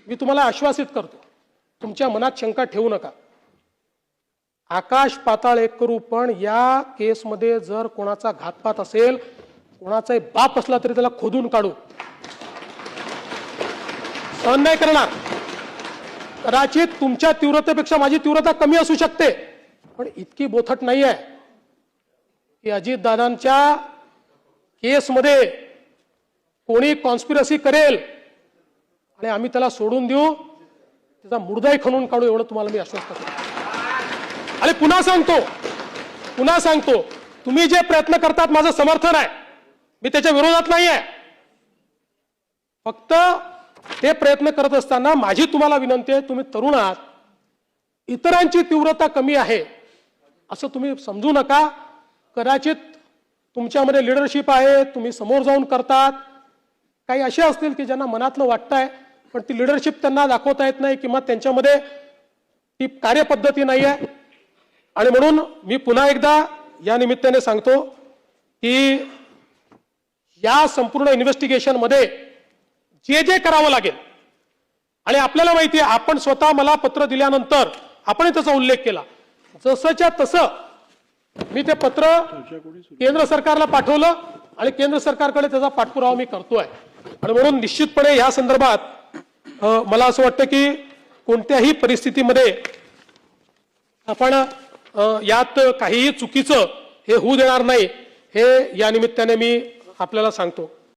मी तुम्हाला आश्वासित करतो, तुमच्या मनात शंका ठेवू नका. आकाश पाताळ एक करू, पण या केसमध्ये जर कोणाचा घातपात असेल, कोणाचाही बाप असला तरी त्याला खोदून काढू. सहन नाही करणार. कदाचित तुमच्या तीव्रतेपेक्षा माझी तीव्रता कमी असू शकते, पण इतकी बोथट नाही आहे की अजितदादांच्या केसमध्ये कोणी कॉन्स्पिरसी करेल आणि आम्ही त्याला सोडून देऊ, त्याचा मुर्दाही खणून काढू, एवढं तुम्हाला मी आश्वस्त करतो. आणि पुन्हा सांगतो, तुम्ही जे प्रयत्न करतात माझं समर्थन आहे, मी त्याच्या विरोधात नाही आहे. फक्त ते प्रयत्न करत असताना माझी तुम्हाला विनंती आहे, तुम्ही तरुण आहात, इतरांची तीव्रता कमी आहे असं तुम्ही समजू नका. कदाचित तुमच्यामध्ये लिडरशिप आहे, तुम्ही समोर जाऊन करतात. काही असे असतील की ज्यांना मनातलं वाटतंय, पण ती लिडरशिप त्यांना दाखवता येत नाही किंवा त्यांच्यामध्ये ती कार्यपद्धती नाही आहे. आणि म्हणून मी पुन्हा एकदा या निमित्ताने सांगतो की या संपूर्ण इन्व्हेस्टिगेशनमध्ये जे जे करावं लागेल, आणि आपल्याला माहिती आहे, आपण स्वतः मला पत्र दिल्यानंतर आपण त्याचा उल्लेख केला, जसंच्या तसं मी ते पत्र केंद्र सरकारला पाठवलं आणि केंद्र सरकारकडे त्याचा पाठपुरावा मी करतोय. आणि म्हणून निश्चितपणे या संदर्भात मला असं वाटतं की कोणत्याही परिस्थितीमध्ये आपण यात काहीही चुकीचं हे होऊ देणार नाही, हे या निमित्ताने मी आपल्याला सांगतो.